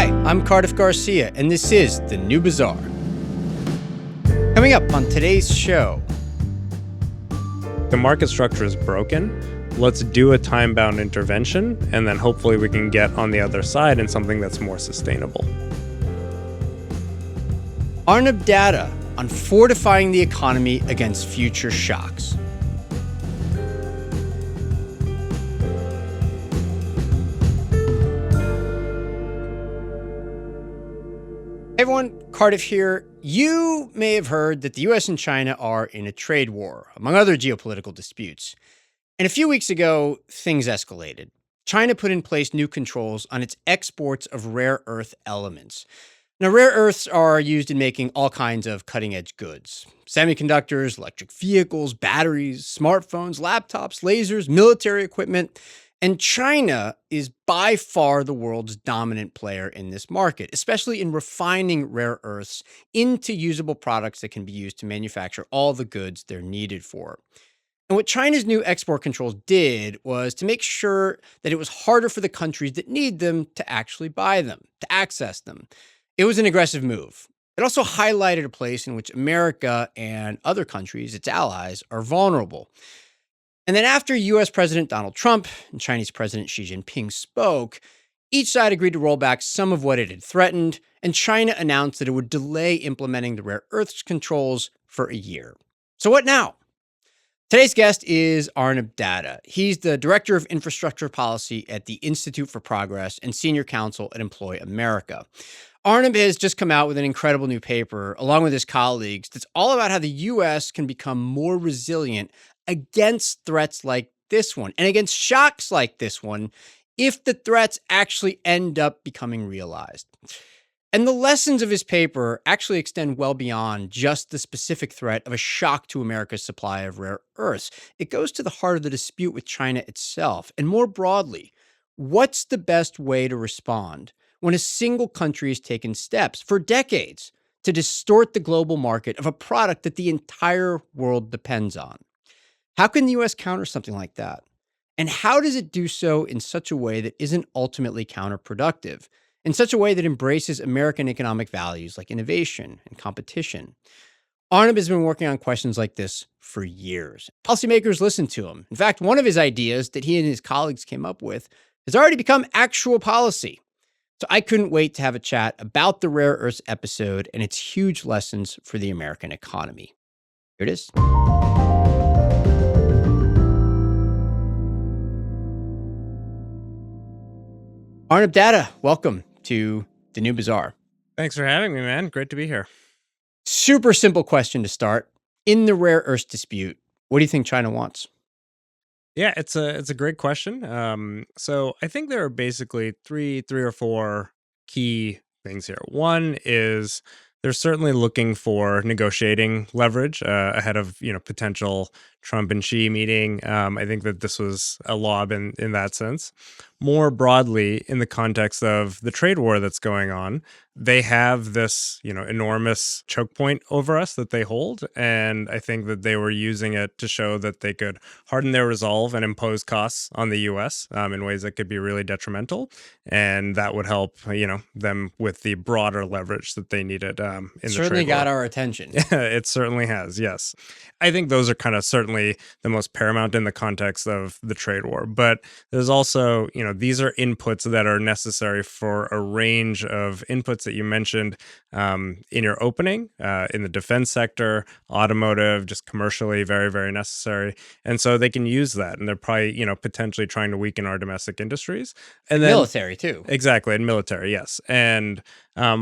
Hi, I'm Cardiff Garcia, and this is The New Bazaar. Coming up on today's show. The market structure is broken. Let's do a time-bound intervention, and then hopefully we can get on the other side in something that's more sustainable. Arnab Datta on fortifying the economy against future shocks. Hey everyone, Cardiff here. You may have heard that the US and China are in a trade war, among other geopolitical disputes. And a few weeks ago, things escalated. China put in place new controls on its exports of rare earth elements. Now, rare earths are used in making all kinds of cutting-edge goods. Semiconductors, electric vehicles, batteries, smartphones, laptops, lasers, military equipment. And China is by far the world's dominant player in this market, especially in refining rare earths into usable products that can be used to manufacture all the goods they're needed for. And what China's new export controls did was to make sure that it was harder for the countries that need them to actually buy them, to access them. It was an aggressive move. It also highlighted a place in which America and other countries, its allies, are vulnerable. And then after U.S. President Donald Trump and Chinese President Xi Jinping spoke, each side agreed to roll back some of what it had threatened, and China announced that it would delay implementing the rare earths controls for a year. So what now? Today's guest is Arnab Datta. He's the Director of Infrastructure Policy at the Institute for Progress and Senior Counsel at Employ America. Arnab has just come out with an incredible new paper, along with his colleagues, that's all about how the U.S. can become more resilient against threats like this one and against shocks like this one if the threats actually end up becoming realized. And the lessons of his paper actually extend well beyond just the specific threat of a shock to America's supply of rare earths. It goes to the heart of the dispute with China itself. And more broadly, what's the best way to respond when a single country has taken steps for decades to distort the global market of a product that the entire world depends on? How can the U.S. counter something like that? And how does it do so in such a way that isn't ultimately counterproductive, in such a way that embraces American economic values like innovation and competition? Arnab has been working on questions like this for years. Policymakers listen to him. In fact, one of his ideas that he and his colleagues came up with has already become actual policy. So I couldn't wait to have a chat about the rare earths episode and its huge lessons for the American economy. Here it is. Arnab Datta, welcome to The New Bazaar. Thanks for having me, man. Great to be here. Super simple question to start. In the rare earths dispute, what do you think China wants? Yeah, it's a great question. So I think there are basically three or four key things here. One is they're certainly looking for negotiating leverage ahead of potential Trump and Xi meeting. I think that this was a lob in that sense. More broadly, in the context of the trade war that's going on, they have this enormous choke point over us that they hold, and I think that they were using it to show that they could harden their resolve and impose costs on the U.S. In ways that could be really detrimental, and that would help them with the broader leverage that they needed in the trade war. Certainly got our attention. It certainly has, yes. I think those are kind of certainly the most paramount in the context of the trade war. But there's also, these are inputs that are necessary for a range of inputs that you mentioned in your opening, in the defense sector, automotive, just commercially, very, very necessary. And so they can use that. And they're probably, potentially trying to weaken our domestic industries. And then military, too. Exactly. And military, yes. And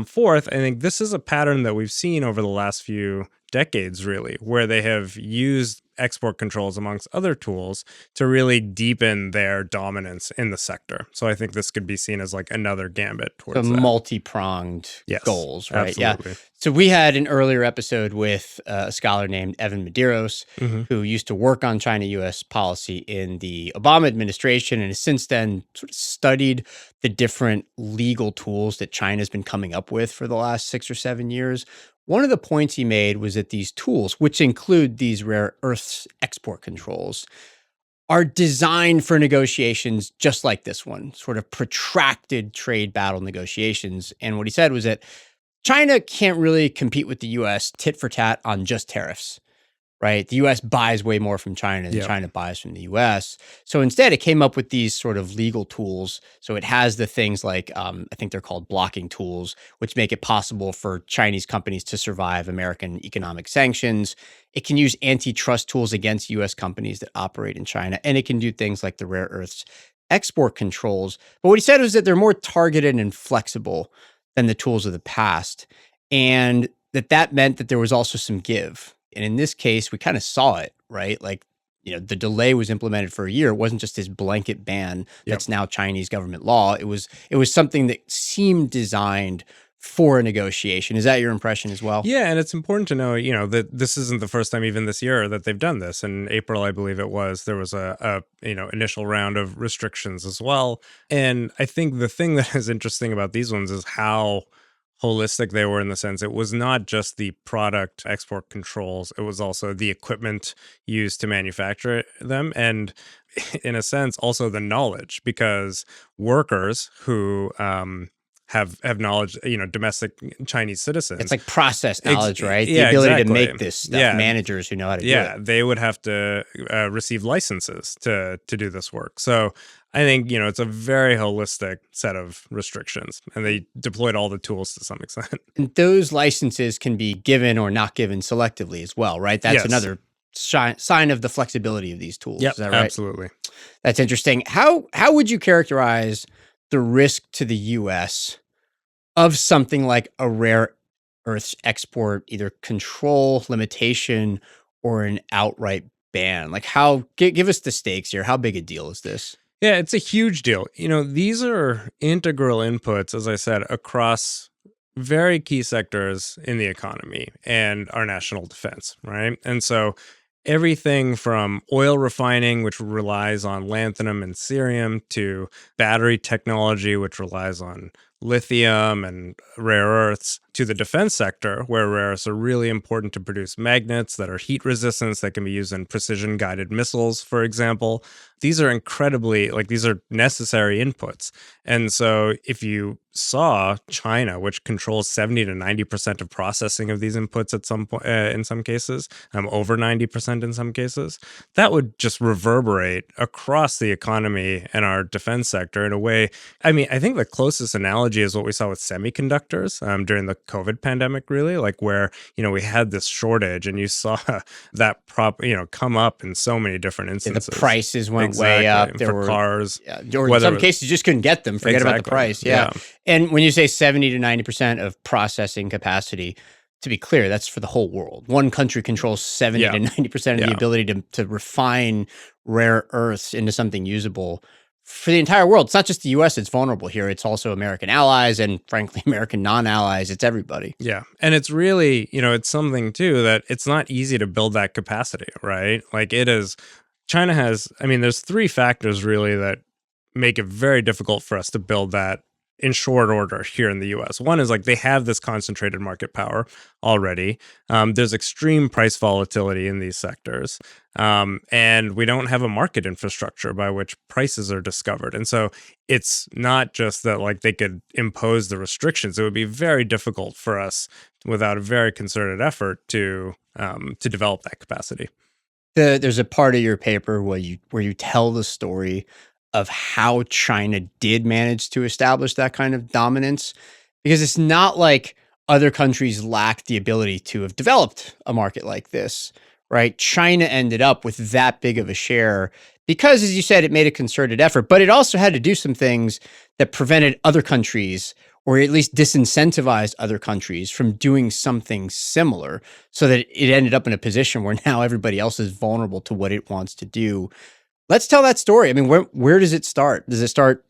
fourth, I think this is a pattern that we've seen over the last few decades, really, where they have used export controls amongst other tools to really deepen their dominance in the sector. So I think this could be seen as like another gambit towards that. Multi-pronged goals, right? Absolutely. Yeah. So we had an earlier episode with a scholar named Evan Medeiros, who used to work on China-U.S. policy in the Obama administration and has since then sort of studied the different legal tools that China's been coming up with for the last 6 or 7 years. One of the points he made was that these tools, which include these rare earths export controls, are designed for negotiations just like this one, sort of protracted trade battle negotiations. And what he said was that China can't really compete with the US tit for tat on just tariffs, right? The US buys way more from China than Yeah. China buys from the US. So instead, it came up with these sort of legal tools. So it has the things like, I think they're called blocking tools, which make it possible for Chinese companies to survive American economic sanctions. It can use antitrust tools against US companies that operate in China. And it can do things like the rare earths export controls. But what he said was that they're more targeted and flexible than the tools of the past. And that meant that there was also some give. And in this case, we kind of saw it, right? Like, the delay was implemented for a year. It wasn't just this blanket ban that's now Chinese government law. It was something that seemed designed for a negotiation. Is that your impression as well? Yeah, and it's important to know, that this isn't the first time even this year that they've done this. In April, I believe it was, there was a initial round of restrictions as well. And I think the thing that is interesting about these ones is how holistic they were, in the sense it was not just the product export controls, it was also the equipment used to manufacture them, and in a sense also the knowledge, because workers who have knowledge, domestic Chinese citizens. It's like process knowledge, right? The Yeah, ability to exactly. make this stuff. Yeah. Managers who know how to do Yeah, it. they would have to receive licenses to do this work. So I think, it's a very holistic set of restrictions, and they deployed all the tools to some extent. And those licenses can be given or not given selectively as well, right? That's Yes. another sign of the flexibility of these tools. Yep, Is that right? absolutely. That's interesting. How would you characterize the risk to the U.S. of something like a rare earths export, either control, limitation, or an outright ban? Like, give us the stakes here. How big a deal is this? Yeah, it's a huge deal. These are integral inputs, as I said, across very key sectors in the economy and our national defense, right? And so everything from oil refining, which relies on lanthanum and cerium, to battery technology, which relies on lithium and rare earths, to the defense sector, where rare earths are really important to produce magnets that are heat resistant, that can be used in precision guided missiles, for example. These are these are necessary inputs. And so if you saw China, which controls 70 to 90% of processing of these inputs at some point, in some cases, over 90% in some cases, that would just reverberate across the economy and our defense sector in a way. I mean, I think the closest analogy is what we saw with semiconductors during the COVID pandemic, really, like where, we had this shortage, and you saw that come up in so many different instances. The prices went way up. There were cars. Yeah, or in some cases, you just couldn't get them. Forget about the price. Yeah. And when you say 70 to 90% of processing capacity, to be clear, that's for the whole world. One country controls 70 to 90% of the ability to refine rare earths into something usable for the entire world. It's not just the U.S. that's vulnerable here. It's also American allies and, frankly, American non-allies. It's everybody. Yeah. And it's really, it's something, too, that it's not easy to build that capacity, right? Like it is, China has, there's three factors, really, that make it very difficult for us to build that in short order here in the US. One is, like, they have this concentrated market power already. There's extreme price volatility in these sectors. And we don't have a market infrastructure by which prices are discovered. And so it's not just that, like, they could impose the restrictions. It would be very difficult for us without a very concerted effort to develop that capacity. There's a part of your paper where you tell the story of how China did manage to establish that kind of dominance, because it's not like other countries lacked the ability to have developed a market like this, right? China ended up with that big of a share because, as you said, it made a concerted effort, but it also had to do some things that prevented other countries, or at least disincentivized other countries, from doing something similar, so that it ended up in a position where now everybody else is vulnerable to what it wants to do. Let's tell that story. I mean, where does it start? Does it start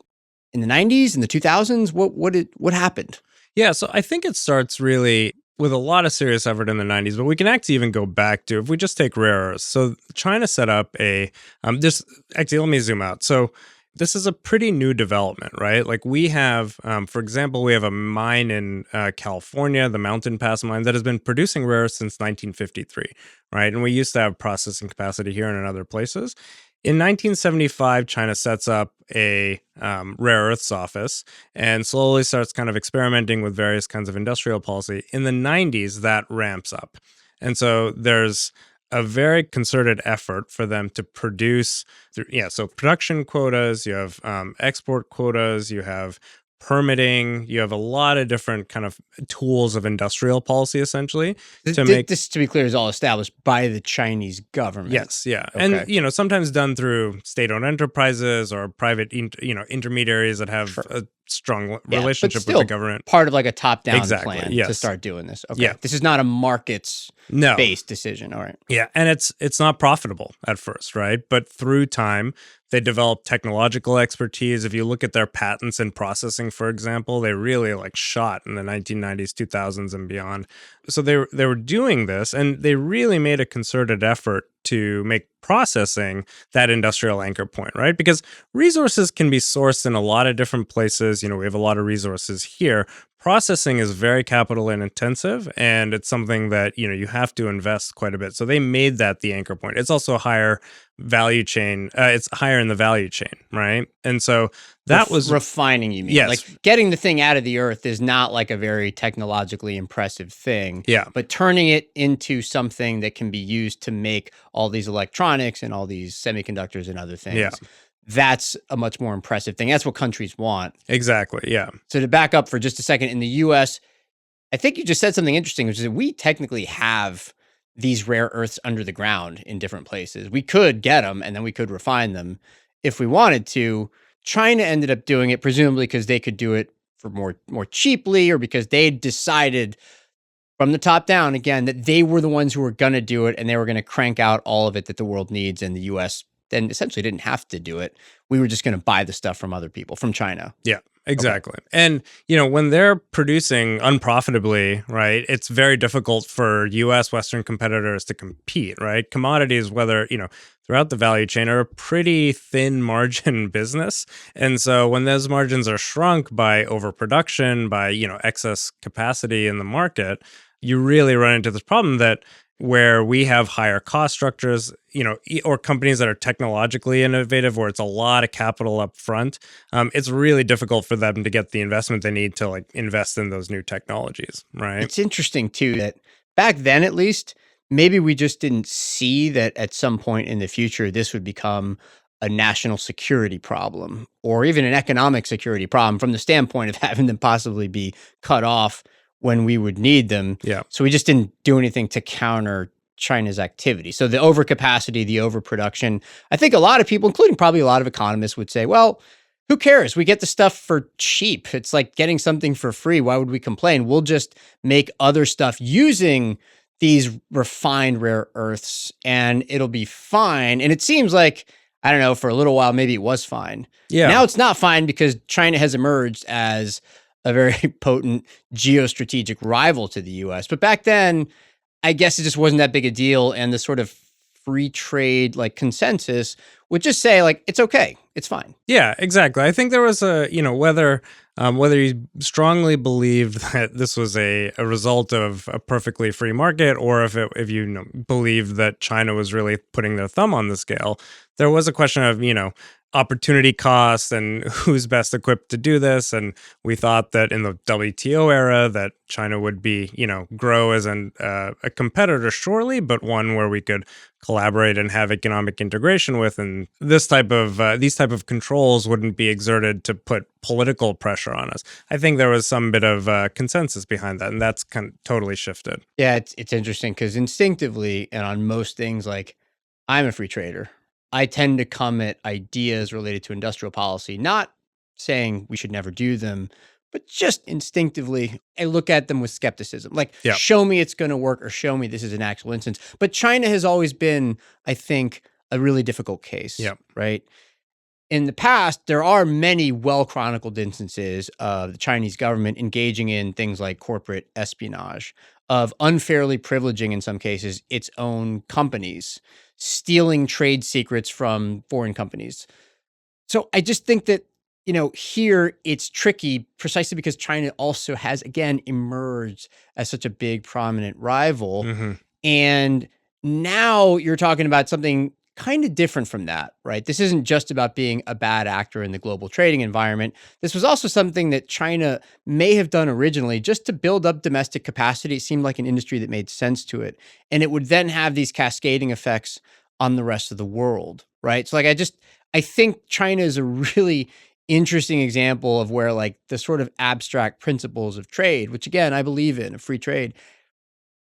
in the 90s, in the 2000s? What happened? Yeah, so I think it starts really with a lot of serious effort in the 90s, but we can actually even go back to, if we just take rare earths. So China set up let me zoom out. So this is a pretty new development, right? Like we have, for example, we have a mine in California, the Mountain Pass mine, that has been producing rare earths since 1953, right? And we used to have processing capacity here and in other places. In 1975, China sets up a rare earths office and slowly starts kind of experimenting with various kinds of industrial policy. In the 90s, that ramps up. And so there's a very concerted effort for them to produce, so production quotas, you have export quotas, you have permitting, you have a lot of different kind of tools of industrial policy essentially to make. This, to be clear, is all established by the Chinese government. Yes, yeah. Okay. And sometimes done through state-owned enterprises or private intermediaries that have Sure. a strong Yeah, relationship but with still the government. part of like a top-down Exactly, plan to yes. start doing this. Okay. Yeah. This is not a markets No. based decision. All right. Yeah, and it's not profitable at first, right? But through time, they develop technological expertise. If you look at their patents in processing, for example, they really like shot in the 1990s, 2000s, and beyond. So they were doing this, and they really made a concerted effort to make processing that industrial anchor point, right? Because resources can be sourced in a lot of different places. We have a lot of resources here. Processing is very capital intensive, and it's something that you have to invest quite a bit. So they made that the anchor point. It's also a higher value chain. It's higher in the value chain, right? And so that was refining. You mean? Yes. Like getting the thing out of the earth is not like a very technologically impressive thing. Yeah. But turning it into something that can be used to make all these electronics and all these semiconductors and other things. Yeah. That's a much more impressive thing. That's what countries want. Exactly. Yeah. So to back up for just a second, in the US, I think you just said something interesting, which is that we technically have these rare earths under the ground in different places. We could get them and then we could refine them if we wanted to. China ended up doing it, presumably because they could do it for more cheaply, or because they decided from the top down, again, that they were the ones who were going to do it and they were going to crank out all of it that the world needs, and the US then essentially didn't have to do it. We were just going to buy the stuff from other people, from China. Yeah, exactly. Okay. And, when they're producing unprofitably, right, it's very difficult for US Western competitors to compete, right? Commodities, whether, throughout the value chain, are a pretty thin margin business. And so when those margins are shrunk by overproduction, by, excess capacity in the market, you really run into this problem that where we have higher cost structures, or companies that are technologically innovative, where it's a lot of capital up front, it's really difficult for them to get the investment they need to like invest in those new technologies, right? It's interesting too that back then, at least, maybe we just didn't see that at some point in the future, this would become a national security problem or even an economic security problem from the standpoint of having them possibly be cut off when we would need them. Yeah. So we just didn't do anything to counter China's activity. So the overcapacity, the overproduction, I think a lot of people, including probably a lot of economists, would say, well, who cares? We get the stuff for cheap. It's like getting something for free. Why would we complain? We'll just make other stuff using these refined rare earths and it'll be fine. And it seems like, I don't know, for a little while, maybe it was fine. Yeah. Now it's not fine because China has emerged as a very potent geostrategic rival to the US. But back then, I guess it just wasn't that big a deal. And the sort of free trade like consensus would just say like, it's okay. It's fine. Yeah, exactly. I think there was whether you strongly believed that this was a result of a perfectly free market, or if you believed that China was really putting their thumb on the scale, there was a question of, opportunity cost and who's best equipped to do this. And we thought that in the WTO era that China would be, grow as a competitor surely, but one where we could collaborate and have economic integration with. And these type of controls wouldn't be exerted to put political pressure on us. I think there was some bit of consensus behind that, and that's kind of totally shifted. Yeah, it's interesting because instinctively and on most things, like I'm a free trader, I tend to come at ideas related to industrial policy, not saying we should never do them, but just instinctively, I look at them with skepticism. Like, show me it's going to work or show me this is an actual instance. But China has always been, I think, a really difficult case, right? In the past, there are many well-chronicled instances of the Chinese government engaging in things like corporate espionage, of unfairly privileging, in some cases, its own companies, stealing trade secrets from foreign companies. So I just think that, here it's tricky precisely because China also has, again, emerged as such a big, prominent rival. Mm-hmm. And now you're talking about something kind of different from that, right? This isn't just about being a bad actor in the global trading environment. This was also something that China may have done originally just to build up domestic capacity. It seemed like an industry that made sense to it. And it would then have these cascading effects on the rest of the world, right? So, like, I think China is a really interesting example of where, like, the sort of abstract principles of trade, which again, I believe in, of free trade,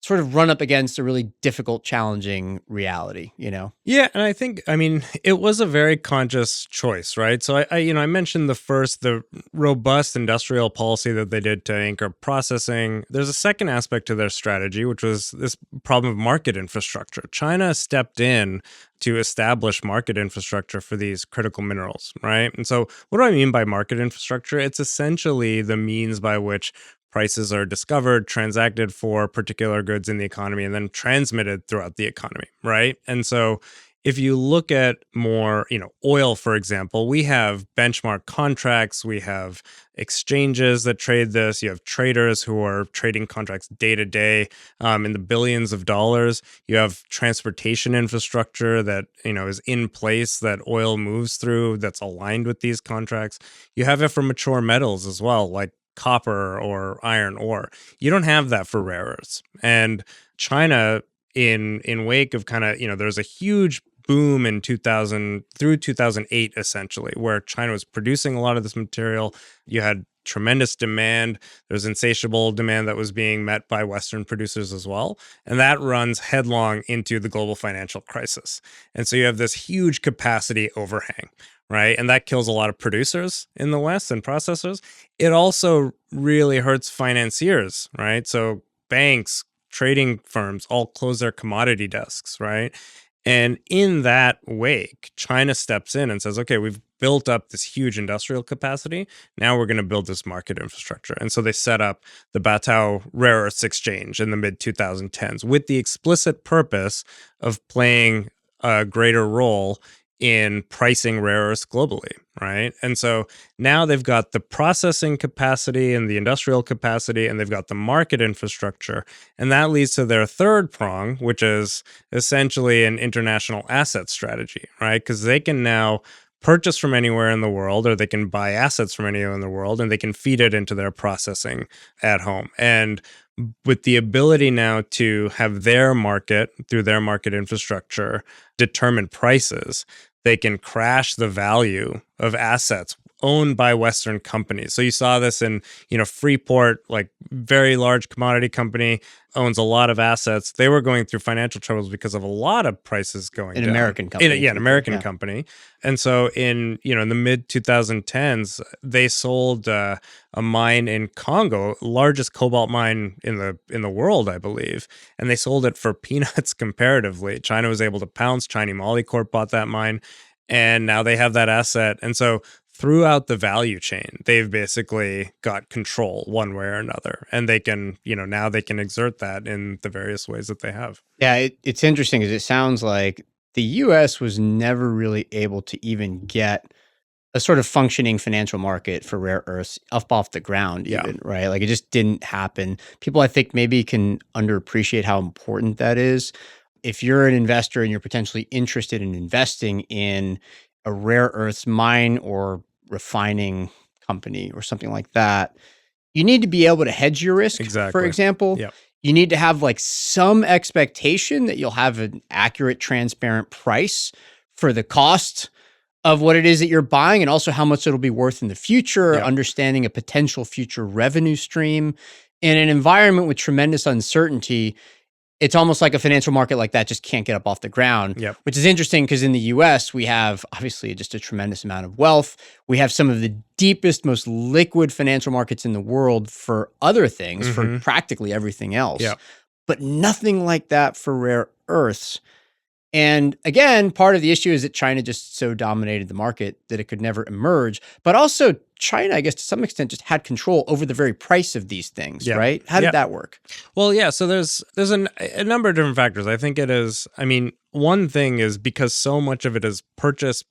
sort of run up against a really difficult, challenging reality, you know? Yeah, and I think, I mean, it was a very conscious choice, right? So I mentioned the robust industrial policy that they did to anchor processing. There's a second aspect to their strategy, which was this problem of market infrastructure. China stepped in to establish market infrastructure for these critical minerals, right? And so, what do I mean by market infrastructure? It's essentially the means by which prices are discovered, transacted for particular goods in the economy, and then transmitted throughout the economy, right? And so if you look at more, oil, for example, we have benchmark contracts, we have exchanges that trade this, you have traders who are trading contracts day to day in the billions of dollars. You have transportation infrastructure that, is in place that oil moves through that's aligned with these contracts. You have it for mature metals as well, like copper or iron ore. You don't have that for rare earths. And China, in wake of kind of, there's a huge boom in 2000 through 2008, essentially, where China was producing a lot of this material. You had tremendous demand. There's insatiable demand that was being met by Western producers as well. And that runs headlong into the global financial crisis. And so you have this huge capacity overhang, right? And that kills a lot of producers in the West and processors. It also really hurts financiers, right? So banks, trading firms all close their commodity desks, right? And in that wake, China steps in and says, okay, we've built up this huge industrial capacity. Now we're going to build this market infrastructure. And so they set up the Bazaar Rare Earths Exchange in the mid 2010s with the explicit purpose of playing a greater role in pricing rare earths globally, right? And so now they've got the processing capacity and the industrial capacity, and they've got the market infrastructure. And that leads to their third prong, which is essentially an international asset strategy, right? Because they can now purchase from anywhere in the world, or they can buy assets from anywhere in the world, and they can feed it into their processing at home. And with the ability now to have their market, through their market infrastructure, determine prices, they can crash the value of assets owned by Western companies. So you saw this in, Freeport, like very large commodity company, owns a lot of assets. They were going through financial troubles because of a lot of prices going down. An American company. An American company. And so in the mid 2010s, they sold a mine in Congo, largest cobalt mine in the world, I believe. And they sold it for peanuts comparatively. China was able to pounce. Chinese Moly Corp bought that mine. And now they have that asset. And so throughout the value chain, they've basically got control one way or another. And they can, now they can exert that in the various ways that they have. Yeah, it's interesting because it sounds like the US was never really able to even get a sort of functioning financial market for rare earths up off the ground, even, right? Like, it just didn't happen. People, I think, maybe can underappreciate how important that is. If you're an investor and you're potentially interested in investing in a rare earths mine or refining company or something like that, you need to be able to hedge your risk. Exactly. For example, you need to have like some expectation that you'll have an accurate, transparent price for the cost of what it is that you're buying, and also how much it'll be worth in the future, understanding a potential future revenue stream. In an environment with tremendous uncertainty, it's almost like a financial market like that just can't get up off the ground, which is interesting because in the US, we have obviously just a tremendous amount of wealth. We have some of the deepest, most liquid financial markets in the world for other things, for practically everything else, but nothing like that for rare earths. And again, part of the issue is that China just so dominated the market that it could never emerge. But also China, I guess to some extent, just had control over the very price of these things, right? How did that work? Well, so there's a number of different factors. I think it is, one thing is because so much of it is purchased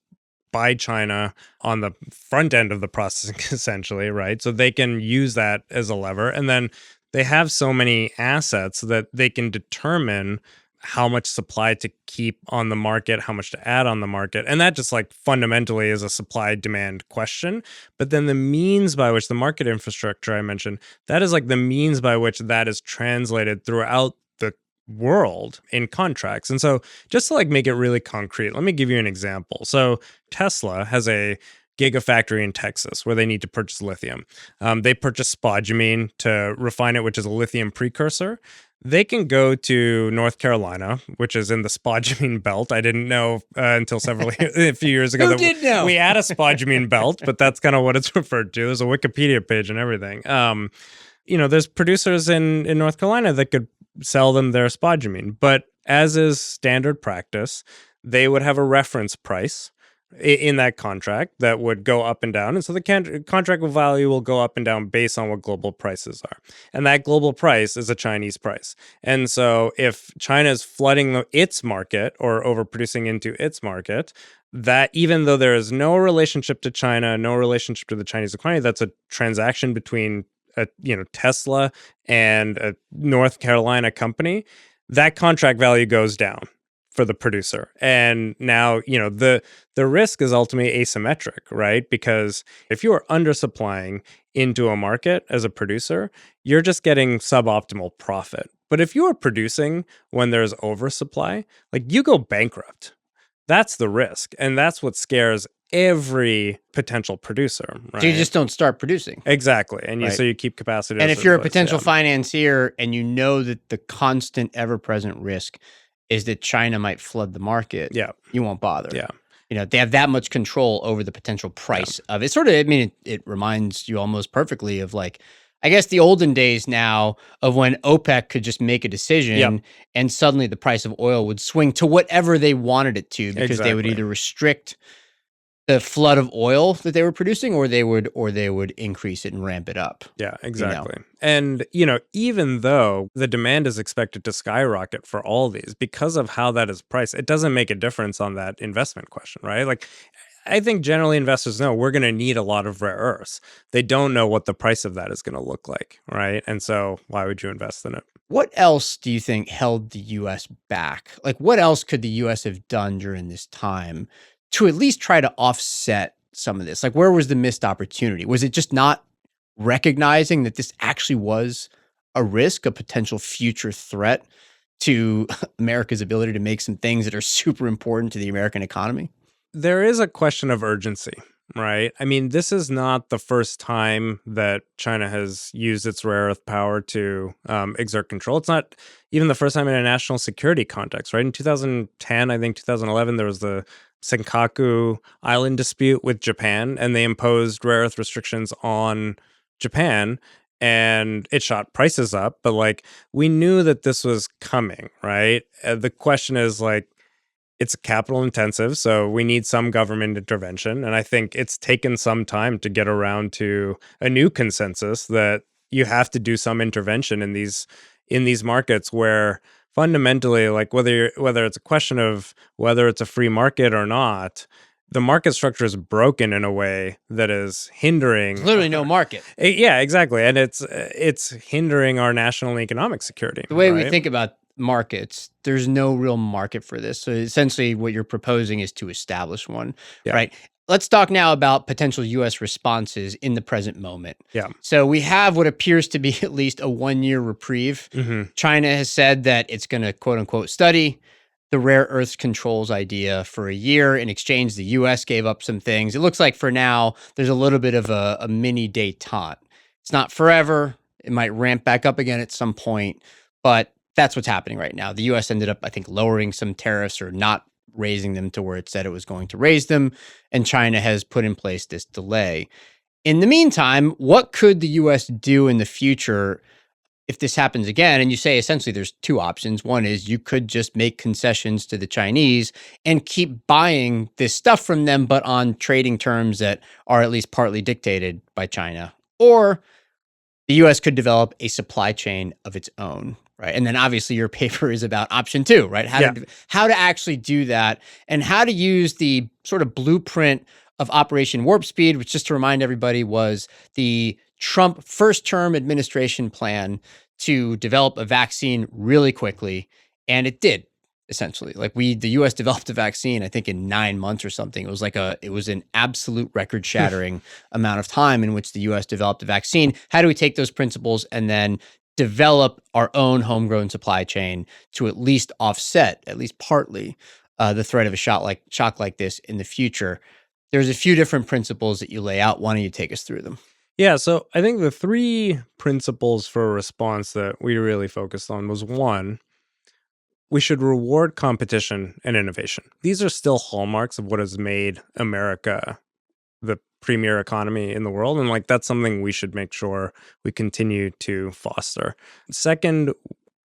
by China on the front end of the processing, essentially, right? So they can use that as a lever. And then they have so many assets that they can determine how much supply to keep on the market, how much to add on the market. And that just like fundamentally is a supply demand question. But then the means by which the market infrastructure I mentioned, that is like the means by which that is translated throughout the world in contracts. And so just to like make it really concrete, let me give you an example. So Tesla has a gigafactory in Texas where they need to purchase lithium. They purchase spodumene to refine it, which is a lithium precursor. They can go to North Carolina, which is in the spodumene belt. I didn't know until a few years ago Who did know? we had a spodumene belt, but that's kind of what it's referred to. There's a Wikipedia page and everything. There's producers in North Carolina that could sell them their spodumene, but as is standard practice, they would have a reference price in that contract that would go up and down. And so the contract value will go up and down based on what global prices are. And that global price is a Chinese price. And so if China is flooding its market or overproducing into its market, that even though there is no relationship to China, no relationship to the Chinese economy, that's a transaction between Tesla and a North Carolina company, that contract value goes down for the producer. And now, the risk is ultimately asymmetric, right? Because if you are undersupplying into a market as a producer, you're just getting suboptimal profit. But if you are producing when there's oversupply, like you go bankrupt. That's the risk. And that's what scares every potential producer, right? So you just don't start producing. Exactly. And Right. So you keep capacity. And if you're a potential financier and you know that the constant ever-present risk is that China might flood the market, you won't bother. Yeah. They have that much control over the potential price of it. Sort of, it reminds you almost perfectly of like, I guess the olden days now of when OPEC could just make a decision and suddenly the price of oil would swing to whatever they wanted it to because they would either restrict the flood of oil that they were producing or they would increase it and ramp it up. Yeah, exactly. And, even though the demand is expected to skyrocket for all these because of how that is priced, it doesn't make a difference on that investment question, right? Like, I think generally investors know we're going to need a lot of rare earths. They don't know what the price of that is going to look like, right? And so why would you invest in it? What else do you think held the U.S. back? Like, what else could the U.S. have done during this time to at least try to offset some of this? Like, where was the missed opportunity? Was it just not recognizing that this actually was a risk, a potential future threat to America's ability to make some things that are super important to the American economy? There is a question of urgency, right? I mean, this is not the first time that China has used its rare earth power to exert control. It's not even the first time in a national security context, right? In 2010, I think 2011, there was the Senkaku Island dispute with Japan, and they imposed rare earth restrictions on Japan, and it shot prices up. But like, we knew that this was coming, right? The question is like, it's capital intensive, so we need some government intervention. And I think it's taken some time to get around to a new consensus that you have to do some intervention in these markets where fundamentally, like whether it's a question of whether it's a free market or not, the market structure is broken in a way that is hindering. There's literally no market. Yeah, exactly, and it's hindering our national and economic security. The way we think about markets, there's no real market for this. So essentially what you're proposing is to establish one, right? Let's talk now about potential U.S. responses in the present moment. Yeah. So we have what appears to be at least a 1-year reprieve. China has said that it's going to, quote unquote, study the rare earths controls idea for a year. In exchange, the U.S. gave up some things. It looks like for now, there's a little bit of a mini détente. It's not forever. It might ramp back up again at some point, but that's what's happening right now. The U.S. ended up, I think, lowering some tariffs or not raising them to where it said it was going to raise them, and China has put in place this delay. In the meantime, what could the U.S. do in the future if this happens again? And you say essentially there's two options. One is you could just make concessions to the Chinese and keep buying this stuff from them, but on trading terms that are at least partly dictated by China. Or the U.S. could develop a supply chain of its own. Right. And then obviously your paper is about option 2, right? How to actually do that and how to use the sort of blueprint of Operation Warp Speed, which, just to remind everybody, was the Trump first term administration plan to develop a vaccine really quickly. And it did. essentially. Like the US developed a vaccine, I think in 9 months or something. It was an absolute record shattering amount of time in which the US developed a vaccine. How do we take those principles and then develop our own homegrown supply chain to at least offset, at least partly, the threat of a shock like this in the future? There's a few different principles that you lay out. Why don't you take us through them? Yeah, so I think the three principles for a response that we really focused on was one, we should reward competition and innovation. These are still hallmarks of what has made America the premier economy in the world. And like that's something we should make sure we continue to foster. Second,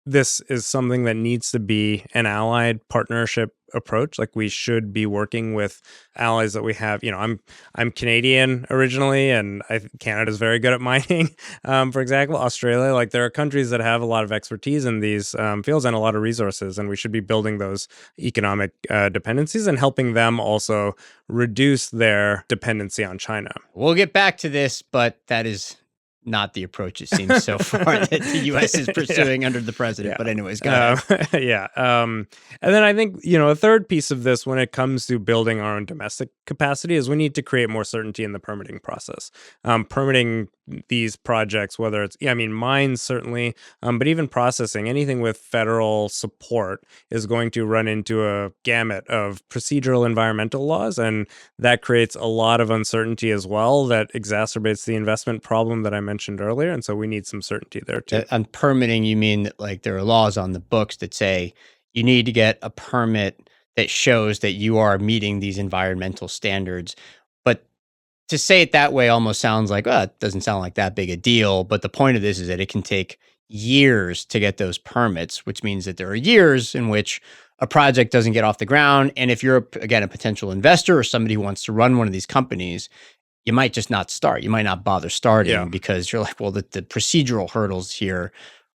this is something that needs to be an allied partnership approach. Like we should be working with allies that we have. I'm Canadian originally, and Canada's very good at mining. For example, Australia. Like there are countries that have a lot of expertise in these fields and a lot of resources, and we should be building those economic dependencies and helping them also reduce their dependency on China. We'll get back to this, but that is not the approach it seems so far that the U.S. is pursuing under the president. Yeah. But anyways, go ahead. Yeah. And then I think, a third piece of this when it comes to building our own domestic capacity is we need to create more certainty in the permitting process. Permitting these projects, whether it's, mines certainly, but even processing, anything with federal support is going to run into a gamut of procedural environmental laws. And that creates a lot of uncertainty as well that exacerbates the investment problem that I mentioned earlier. And so we need some certainty there too. On permitting, you mean that like there are laws on the books that say you need to get a permit that shows that you are meeting these environmental standards. But to say it that way almost sounds like, it doesn't sound like that big a deal. But the point of this is that it can take years to get those permits, which means that there are years in which a project doesn't get off the ground. And if you're, again, a potential investor or somebody who wants to run one of these companies, you might just not start. You might not bother starting because you're like, well, the procedural hurdles here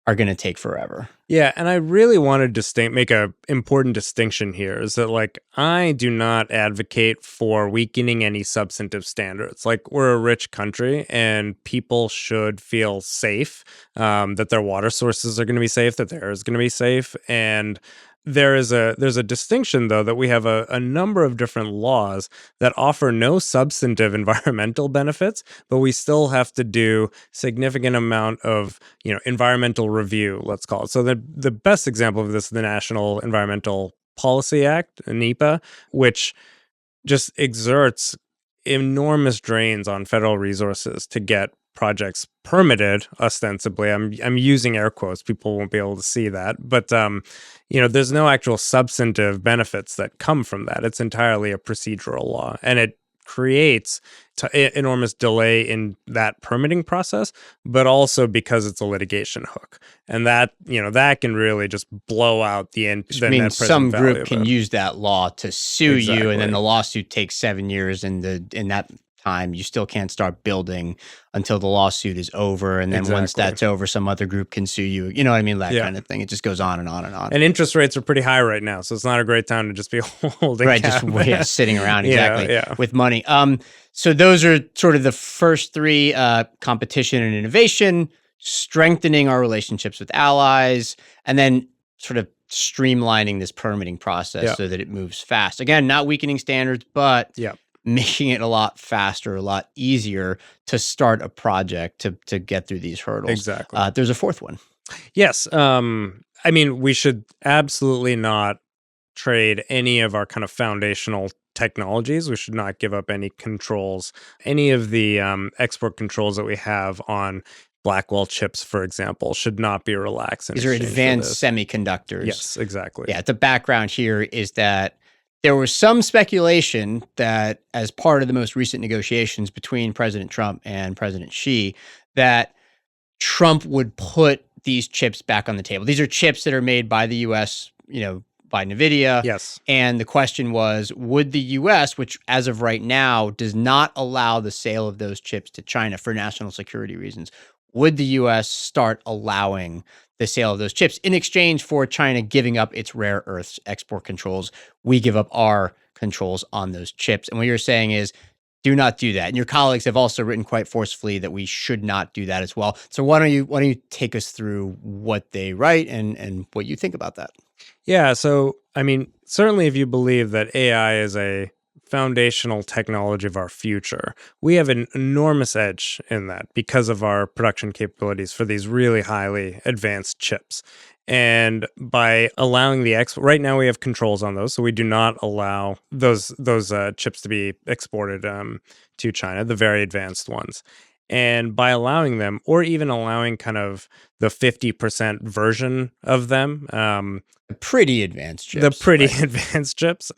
are going to take forever. Yeah, and I really wanted to make a important distinction here is that like I do not advocate for weakening any substantive standards. Like we're a rich country and people should feel safe, that their water sources are going to be safe, that their air is going to be safe, and there's a distinction, though, that we have a number of different laws that offer no substantive environmental benefits, but we still have to do significant amount of environmental review, let's call it. So the best example of this is the National Environmental Policy Act, NEPA, which just exerts enormous drains on federal resources to get projects permitted ostensibly. I'm using air quotes. People won't be able to see that. But, there's no actual substantive benefits that come from that. It's entirely a procedural law. And it creates enormous delay in that permitting process, but also because it's a litigation hook. And that, that can really just blow out the end. Which means some group can use that law to sue you, and then the lawsuit takes 7 years, and in that time you still can't start building until the lawsuit is over, and then once that's over, some other group can sue you. You know what I mean? That kind of thing. It just goes on and on and on. And interest rates are pretty high right now, so it's not a great time to just be holding just sitting around with money. So those are sort of the first three: competition and innovation, strengthening our relationships with allies, and then sort of streamlining this permitting process so that it moves fast. Again, not weakening standards, but making it a lot faster, a lot easier to start a project to get through these hurdles. Exactly. There's a fourth one. Yes. We should absolutely not trade any of our kind of foundational technologies. We should not give up any controls, any of the export controls that we have on Blackwell chips, for example, should not be relaxed. These are advanced semiconductors. Yes, exactly. Yeah, the background here is that there was some speculation that as part of the most recent negotiations between President Trump and President Xi, that Trump would put these chips back on the table. These are chips that are made by the U.S., by NVIDIA. Yes. And the question was, would the U.S., which as of right now does not allow the sale of those chips to China for national security reasons, would the U.S. start allowing the sale of those chips in exchange for China giving up its rare earths export controls? We give up our controls on those chips. And what you're saying is, do not do that. And your colleagues have also written quite forcefully that we should not do that as well. So why don't you take us through what they write and what you think about that? Yeah, so I mean, certainly if you believe that AI is a foundational technology of our future, we have an enormous edge in that because of our production capabilities for these really highly advanced chips. And by allowing the right now we have controls on those, so we do not allow those chips to be exported to China, the very advanced ones. And by allowing them, or even allowing kind of the 50% version of them, Pretty advanced the chips, pretty right? advanced chips,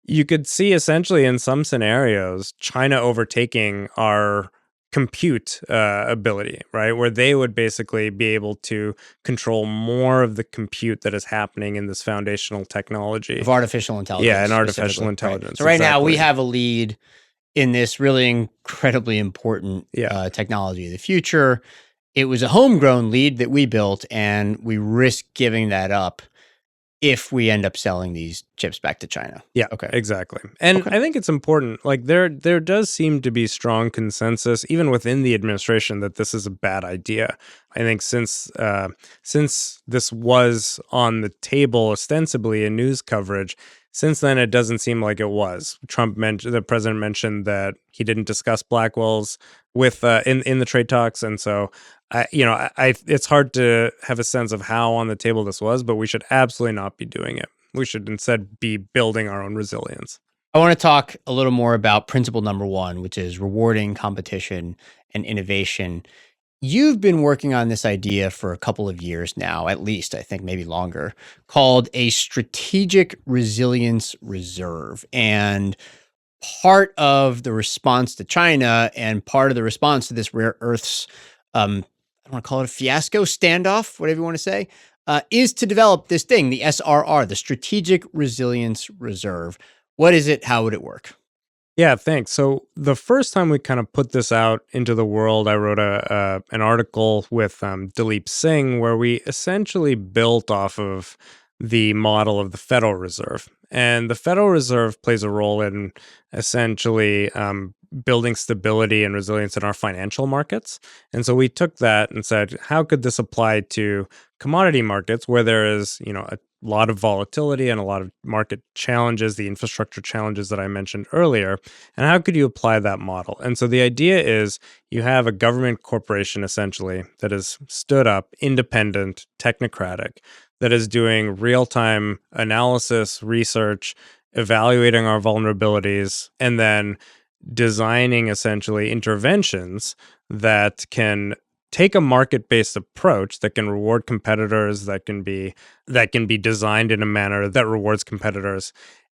you could see essentially in some scenarios China overtaking our compute ability, right? Where they would basically be able to control more of the compute that is happening in this foundational technology. Of artificial Yeah, intelligence and artificial specifically, right? intelligence, So right now we exactly. have a lead in this really incredibly important Yeah. technology of the future. It was a homegrown lead that we built, and we risk giving that up if we end up selling these chips back to China. Yeah, Okay. exactly. And Okay. I think it's important. Like there does seem to be strong consensus even within the administration that this is a bad idea. I think since this was on the table ostensibly in news coverage, since then it doesn't seem like it was. The president mentioned that he didn't discuss Blackwell's with in the trade talks, and so it's hard to have a sense of how on the table this was, but we should absolutely not be doing it. We should instead be building our own resilience. I want to talk a little more about principle number one, which is rewarding competition and innovation. You've been working on this idea for a couple of years now, at least, I think maybe longer, called a strategic resilience reserve. And part of the response to China and part of the response to this rare earths, I don't want to call it a fiasco, standoff, whatever you want to say, is to develop this thing, the SRR, the Strategic Resilience Reserve. What is it? How would it work? Yeah, thanks. So the first time we kind of put this out into the world, I wrote an article with Dilip Singh where we essentially built off of the model of the Federal Reserve, and the Federal Reserve plays a role in essentially building stability and resilience in our financial markets. And so we took that and said, how could this apply to commodity markets where there is, a lot of volatility and a lot of market challenges, the infrastructure challenges that I mentioned earlier, and how could you apply that model? And so the idea is you have a government corporation essentially that is stood up, independent, technocratic, that is doing real-time analysis, research, evaluating our vulnerabilities, and then designing essentially interventions that can take a market-based approach that can reward competitors, that can be designed in a manner that rewards competitors,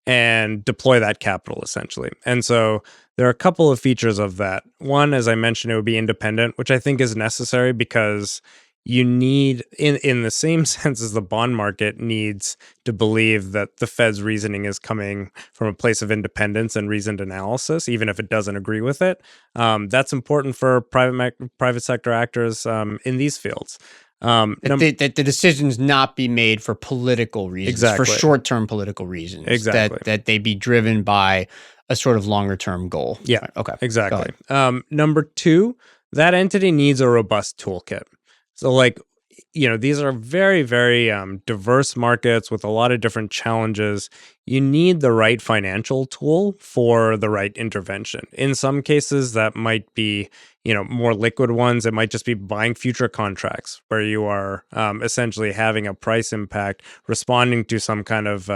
and deploy that capital essentially. And so there are a couple of features of that. One, as I mentioned, it would be independent, which I think is necessary because you need, in the same sense as the bond market needs to believe that the Fed's reasoning is coming from a place of independence and reasoned analysis, even if it doesn't agree with it. That's important for private sector actors in these fields. That the decisions not be made for political reasons, for Exactly. short-term political reasons, Exactly. that they be driven by a sort of longer-term goal. Yeah, Right. Okay. Go exactly. ahead. Number two, that entity needs a robust toolkit. So, like, these are very, very diverse markets with a lot of different challenges. You need the right financial tool for the right intervention. In some cases, that might be, more liquid ones. It might just be buying future contracts where you are essentially having a price impact, responding to some kind of,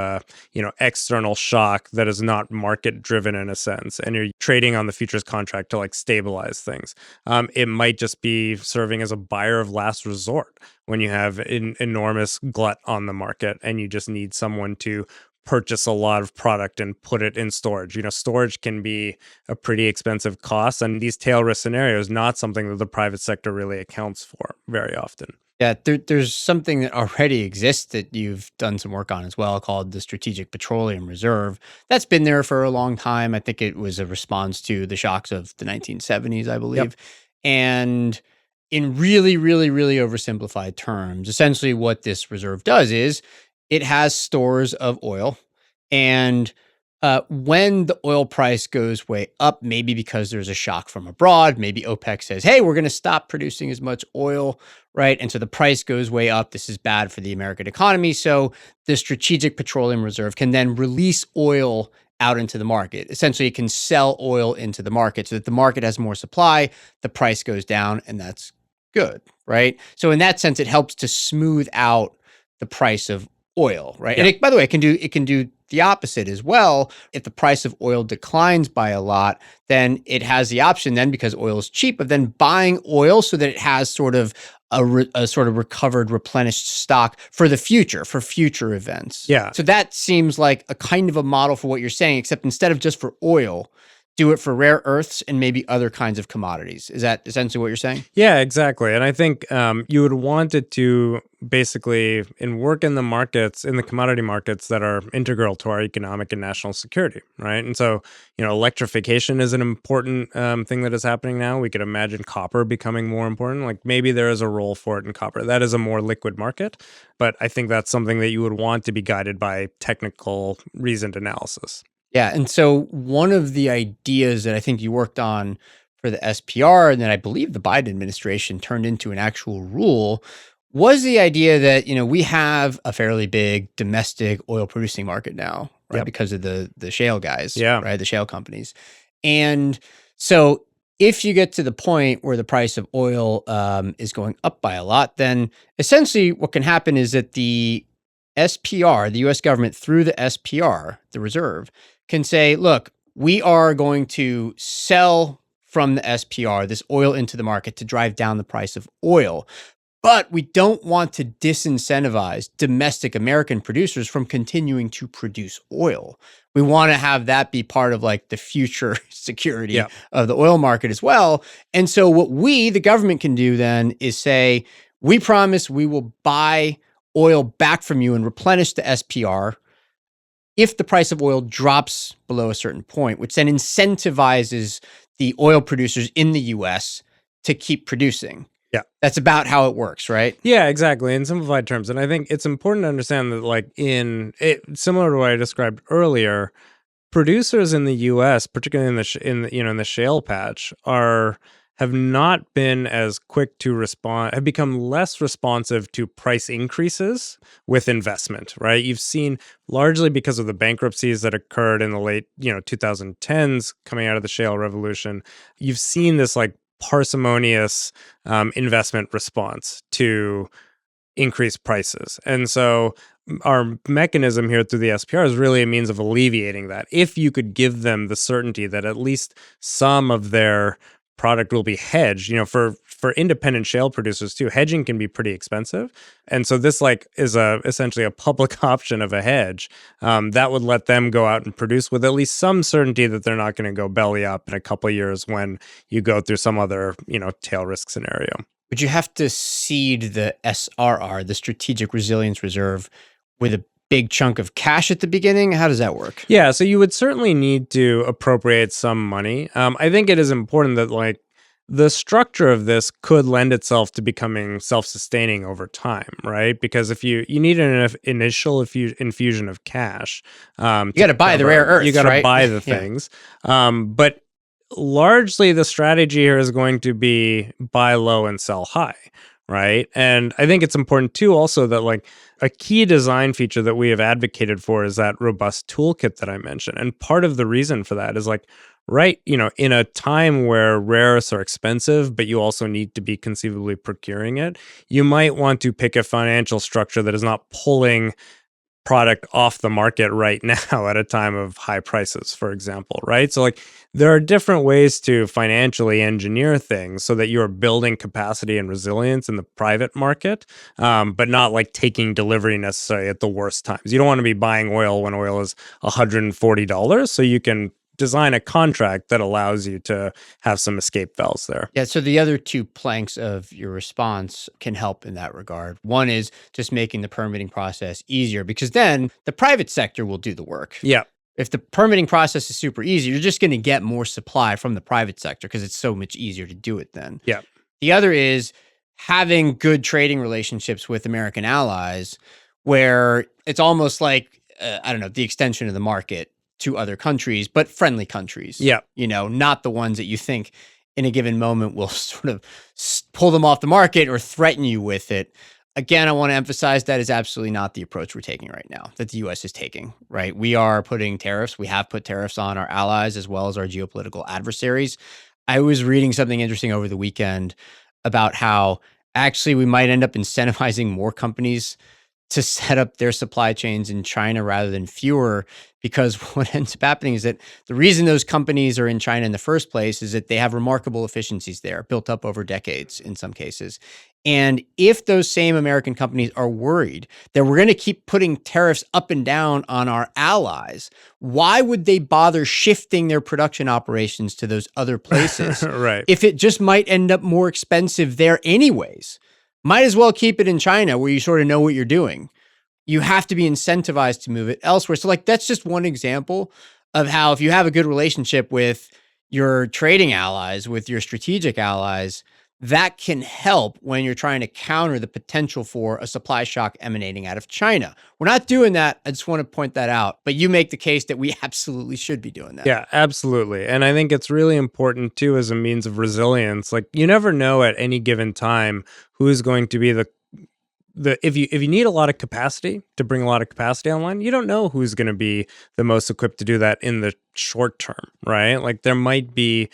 external shock that is not market driven in a sense. And you're trading on the futures contract to like stabilize things. It might just be serving as a buyer of last resort when you have an enormous glut on the market and you just need someone to purchase a lot of product and put it in storage. Storage can be a pretty expensive cost, and these tail risk scenarios not something that the private sector really accounts for very often. Yeah, there's something that already exists that you've done some work on as well called the Strategic Petroleum Reserve. That's been there for a long time. I think it was a response to the shocks of the 1970s, I Yep. believe. And in really, really, really oversimplified terms, essentially what this reserve does is it has stores of oil, and When the oil price goes way up, maybe because there's a shock from abroad, maybe OPEC says, hey, we're going to stop producing as much oil, right? And so the price goes way up. This is bad for the American economy. So the Strategic Petroleum Reserve can then release oil out into the market. Essentially, it can sell oil into the market so that the market has more supply, the price goes down, and that's good, right? So in that sense, it helps to smooth out the price of oil, right? Yeah. And by the way, it can do the opposite as well. If the price of oil declines by a lot, then it has the option then, because oil is cheap, of then buying oil so that it has sort of a sort of recovered, replenished stock for the future, for future events. Yeah. So that seems like a kind of a model for what you're saying, except instead of just for oil, do it for rare earths and maybe other kinds of commodities. Is that essentially what you're saying? Yeah, exactly. And I think you would want it to basically work in the markets, in the commodity markets that are integral to our economic and national security, right? And so, electrification is an important thing that is happening now. We could imagine copper becoming more important. Like maybe there is a role for it in copper. That is a more liquid market, but I think that's something that you would want to be guided by technical, reasoned analysis. Yeah. And so one of the ideas that I think you worked on for the SPR, and that I believe the Biden administration turned into an actual rule, was the idea that, we have a fairly big domestic oil producing market now, right? Yep. Because of the shale guys, Yeah. right? The shale companies. And so if you get to the point where the price of oil is going up by a lot, then essentially what can happen is that the SPR, the US government through the SPR, the reserve, can say, look, we are going to sell from the SPR this oil into the market to drive down the price of oil. But we don't want to disincentivize domestic American producers from continuing to produce oil. We want to have that be part of like the future security of the oil market as well. And so what we, the government, can do then is say, we promise we will buy oil back from you and replenish the SPR if the price of oil drops below a certain point, which then incentivizes the oil producers in the US to keep producing. Yeah. That's about how it works, right? Yeah, exactly. In simplified terms. And I think it's important to understand that, like, similar to what I described earlier, producers in the US, particularly in the shale patch, have not been as quick to respond, have become less responsive to price increases with investment, right? You've seen, largely because of the bankruptcies that occurred in the late, 2010s coming out of the shale revolution, you've seen this like parsimonious investment response to increased prices. And so our mechanism here through the SPR is really a means of alleviating that. If you could give them the certainty that at least some of their product will be hedged, for independent shale producers too, hedging can be pretty expensive. And so this is essentially a public option of a hedge that would let them go out and produce with at least some certainty that they're not going to go belly up in a couple of years when you go through some other, tail risk scenario. Would you have to seed the SRR, the Strategic Resilience Reserve, with a big chunk of cash at the beginning? How does that work? Yeah, so you would certainly need to appropriate some money. I think it is important that the structure of this could lend itself to becoming self-sustaining over time, right? Because if you need an initial infusion of cash, you got to buy the rare earths. You got to right? buy the things, but largely the strategy here is going to be buy low and sell high, right? And I think it's important too also that a key design feature that we have advocated for is that robust toolkit that I mentioned. And part of the reason for that is in a time where rare earths are expensive, but you also need to be conceivably procuring it, you might want to pick a financial structure that is not pulling product off the market right now at a time of high prices, for example, right? So there are different ways to financially engineer things so that you are building capacity and resilience in the private market, but not taking delivery necessarily at the worst times. You don't want to be buying oil when oil is $140, so you can design a contract that allows you to have some escape valves there. Yeah, so the other two planks of your response can help in that regard. One is just making the permitting process easier, because then the private sector will do the work. Yeah. If the permitting process is super easy, you're just going to get more supply from the private sector because it's so much easier to do it then. Yeah. The other is having good trading relationships with American allies, where it's almost like, the extension of the market to other countries, but friendly countries. Yeah. Not the ones that you think in a given moment will sort of pull them off the market or threaten you with it. Again, I want to emphasize that is absolutely not the approach we're taking right now, that the U.S. is taking, right? We are putting tariffs. We have put tariffs on our allies as well as our geopolitical adversaries. I was reading something interesting over the weekend about how actually we might end up incentivizing more companies to set up their supply chains in China rather than fewer, because what ends up happening is that the reason those companies are in China in the first place is that they have remarkable efficiencies there, built up over decades in some cases. And if those same American companies are worried that we're going to keep putting tariffs up and down on our allies, why would they bother shifting their production operations to those other places Right. if it just might end up more expensive there anyways? Might as well keep it in China where you sort of know what you're doing. You have to be incentivized to move it elsewhere. So that's just one example of how if you have a good relationship with your trading allies, with your strategic allies, that can help when you're trying to counter the potential for a supply shock emanating out of China. We're not doing that. I just want to point that out. But you make the case that we absolutely should be doing that. Yeah, absolutely. And I think it's really important too as a means of resilience. Like you never know at any given time who's going to be the if you need a lot of capacity to bring a lot of capacity online, you don't know who's going to be the most equipped to do that in the short term, right? Like there might be,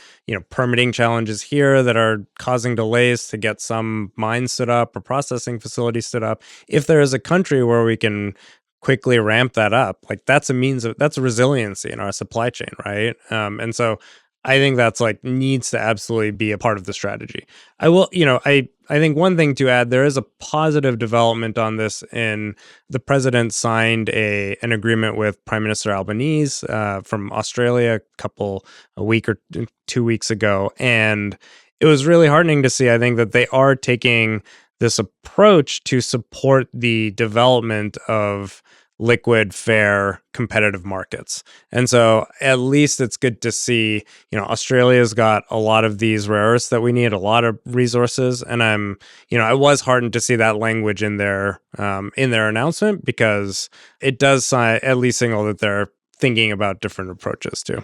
permitting challenges here that are causing delays to get some mines stood up or processing facilities stood up. If there is a country where we can quickly ramp that up, like that's a resiliency in our supply chain, right? And so I think that's needs to absolutely be a part of the strategy. I think one thing to add, there is a positive development on this in the president signed an agreement with Prime Minister Albanese from Australia a week or 2 weeks ago. And it was really heartening to see, I think, that they are taking this approach to support the development of liquid, fair, competitive markets. And so at least it's good to see, Australia's got a lot of these rare earths that we need, a lot of resources. And I was heartened to see that language in their announcement, because it does at least signal that they're thinking about different approaches too.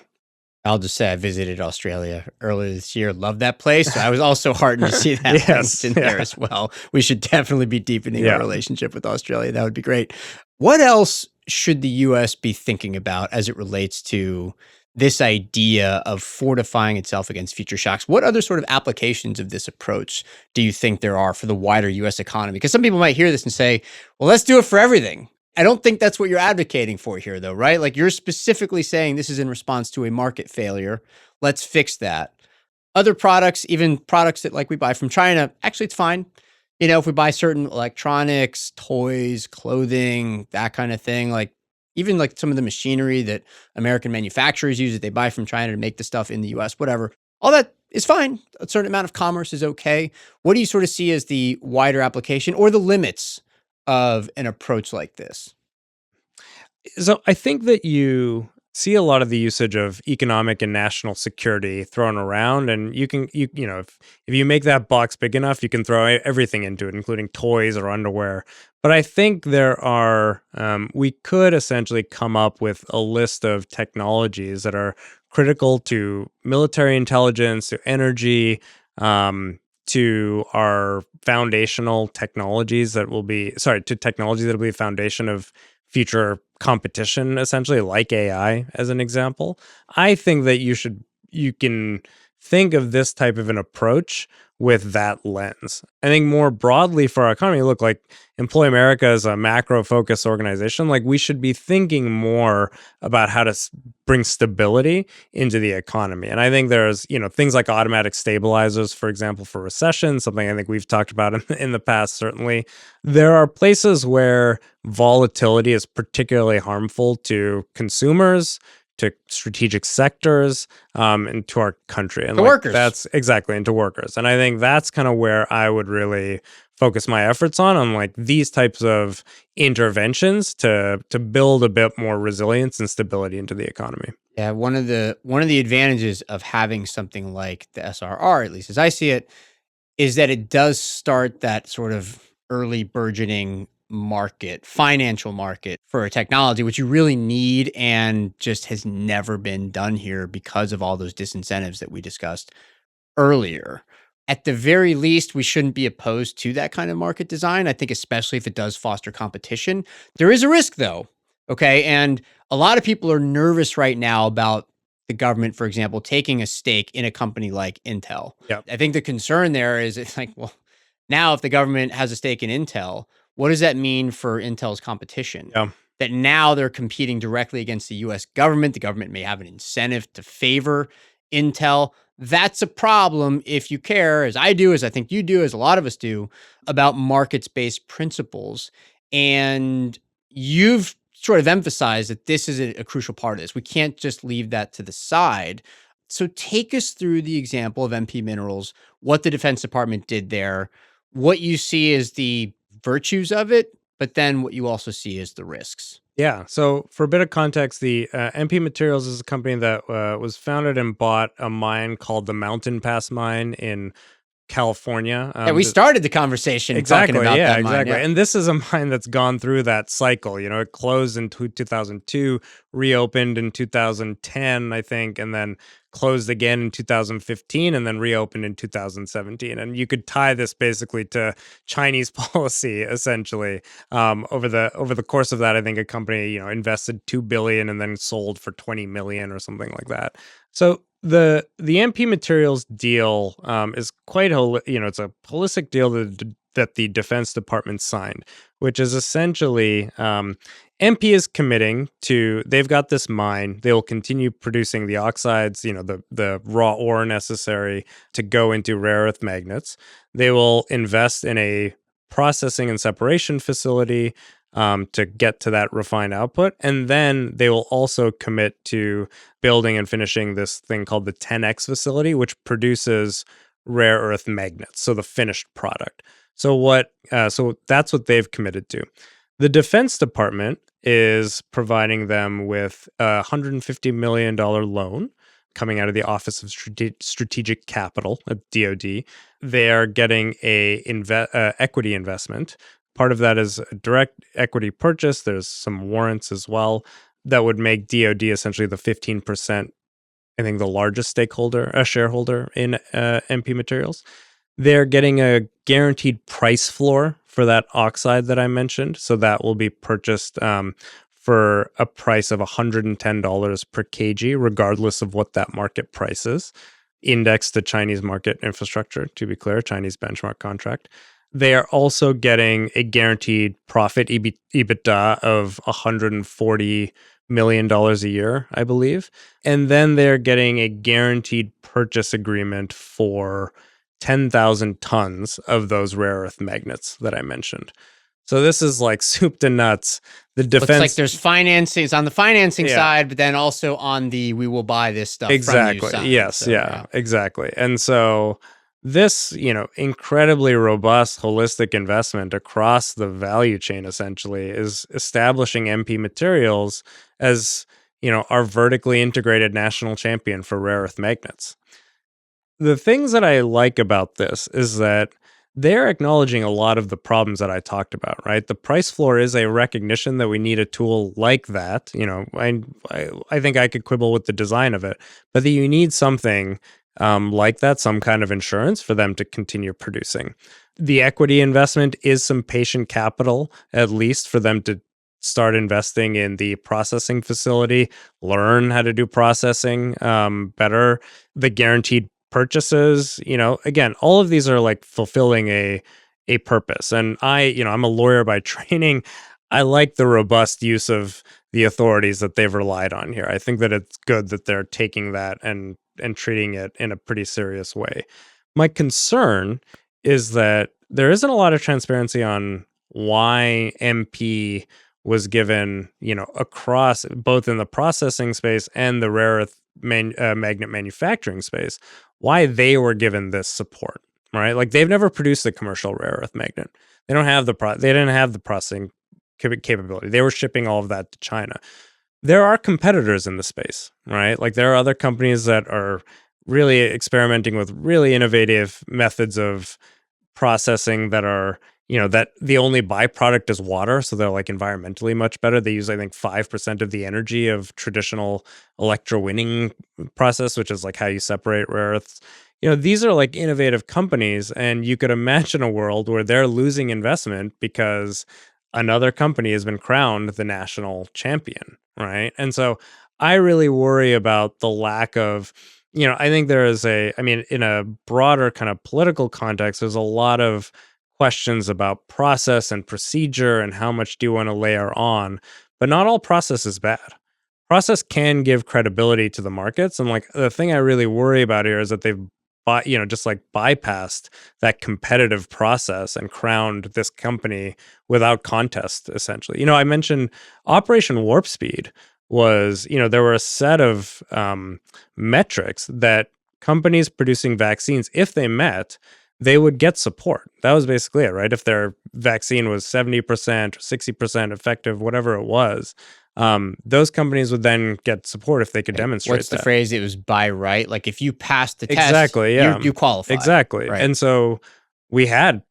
I'll just say I visited Australia earlier this year. Loved that place. So I was also heartened to see that Yes, in there as well. We should definitely be deepening our relationship with Australia. That would be great. What else should the U.S. be thinking about as it relates to this idea of fortifying itself against future shocks? What other sort of applications of this approach do you think there are for the wider U.S. economy? Because some people might hear this and say, well, let's do it for everything. I don't think that's what you're advocating for here, though, right? Like you're specifically saying this is in response to a market failure. Let's fix that. Other products, even products that we buy from China, actually it's fine. If we buy certain electronics, toys, clothing, that kind of thing, even some of the machinery that American manufacturers use that they buy from China to make the stuff in the US, whatever, all that is fine. A certain amount of commerce is okay. What do you sort of see as the wider application or the limits of an approach like this? So I think that you see a lot of the usage of economic and national security thrown around, and if you make that box big enough, you can throw everything into it, including toys or underwear. But I think we could essentially come up with a list of technologies that are critical to military intelligence, to energy, to our foundational technologies to technologies that will be a foundation of future competition, essentially, like AI as an example. I think that you can think of this type of an approach with that lens. I think more broadly for our economy, look, Employ America is a macro focused organization. We should be thinking more about how to bring stability into the economy. And I think there's, things like automatic stabilizers, for example, for recession, something I think we've talked about in the past, certainly. There are places where volatility is particularly harmful to consumers, to strategic sectors, and to our country. And to workers. That's exactly, into workers. And I think that's kind of where I would really focus my efforts on these types of interventions to build a bit more resilience and stability into the economy. Yeah, one of the advantages of having something like the SRR, at least as I see it, is that it does start that sort of early burgeoning market, financial market for a technology, which you really need and just has never been done here because of all those disincentives that we discussed earlier. At the very least, we shouldn't be opposed to that kind of market design. I think, especially if it does foster competition. There is a risk, though. Okay. And a lot of people are nervous right now about the government, for example, taking a stake in a company like Intel. Yeah. I think the concern there is it's like, well, now if the government has a stake in Intel, what does that mean for Intel's competition? Yeah. That now they're competing directly against the US government. The government may have an incentive to favor Intel. That's a problem if you care, as I do, as I think you do, as a lot of us do, about markets based principles. And you've sort of emphasized that this is a crucial part of this. We can't just leave that to the side. So take us through the example of MP Minerals, what the Defense Department did there, what you see as the virtues of it, but then what you also see as the risks. Yeah. So for a bit of context, the MP Materials is a company that was founded and bought a mine called the Mountain Pass Mine in California. Yeah, we started the conversation talking about that mine. Exactly. And this is a mine that's gone through that cycle. It closed in 2002, reopened in 2010, I think, and then closed again in 2015, and then reopened in 2017. And you could tie this basically to Chinese policy, essentially. Over the course of that, I think a company invested $2 billion and then sold for $20 million or something like that. So the MP Materials deal is quite it's a holistic deal that the Defense Department signed, which is essentially MP is committing to, they've got this mine, they will continue producing the oxides, the raw ore necessary to go into rare earth magnets. They will invest in a processing and separation facility to get to that refined output. And then they will also commit to building and finishing this thing called the 10X facility, which produces rare earth magnets, so the finished product. So that's what they've committed to. The Defense Department is providing them with a $150 million loan coming out of the Office of Strategic Capital at DoD. They are getting a equity investment. Part of that is a direct equity purchase. There's some warrants as well that would make DoD essentially the 15%, I think, the largest shareholder in MP Materials. They're getting a guaranteed price floor for that oxide that I mentioned. So that will be purchased for a price of $110 per kg, regardless of what that market price is, indexed to Chinese market infrastructure, to be clear, Chinese benchmark contract. They are also getting a guaranteed profit EBITDA of $140 million a year, I believe. And then they're getting a guaranteed purchase agreement for 10,000 tons of those rare earth magnets that I mentioned. So this is like soup to nuts. The defense, looks like there's financing. It's on the financing side, but then also on the we will buy this stuff from you side. Yes, so, yeah, exactly. And so this, incredibly robust, holistic investment across the value chain essentially is establishing MP Materials as, our vertically integrated national champion for rare earth magnets. The things that I like about this is that they're acknowledging a lot of the problems that I talked about, right? The price floor is a recognition that we need a tool like that. I think I could quibble with the design of it, but that you need something like that, some kind of insurance for them to continue producing. The equity investment is some patient capital, at least for them to start investing in the processing facility, learn how to do processing better, the guaranteed purchases, again, all of these are like fulfilling a purpose. And I'm a lawyer by training. I like the robust use of the authorities that they've relied on here. I think that it's good that they're taking that and treating it in a pretty serious way. My concern is that there isn't a lot of transparency on why MP was given, across both in the processing space and the rare earth magnet manufacturing space, why they were given this support, right? Like they've never produced a commercial rare earth magnet. They don't have they didn't have the processing capability. They were shipping all of that to China. There are competitors in the space, right? Like there are other companies that are really experimenting with really innovative methods of processing that are, that the only byproduct is water, so they're like environmentally much better. They use, I think, 5% of the energy of traditional electrowinning process, which is like how you separate rare earths. These are like innovative companies, and you could imagine a world where they're losing investment because another company has been crowned the national champion, right? And so I really worry about the lack of, I think there is in a broader kind of political context, there's a lot of questions about process and procedure and how much do you want to layer on, but not all process is bad. Process can give credibility to the markets. And like the thing I really worry about here is that they've just like bypassed that competitive process and crowned this company without contest, essentially. I mentioned Operation Warp Speed was, there were a set of metrics that companies producing vaccines, if they met, they would get support. That was basically it, right? If their vaccine was 70% or 60% effective, whatever it was, those companies would then get support if they could demonstrate What's the that. phrase? It was by right. Like if you pass the test, Exactly, yeah. you qualify. Exactly. Right. And so we had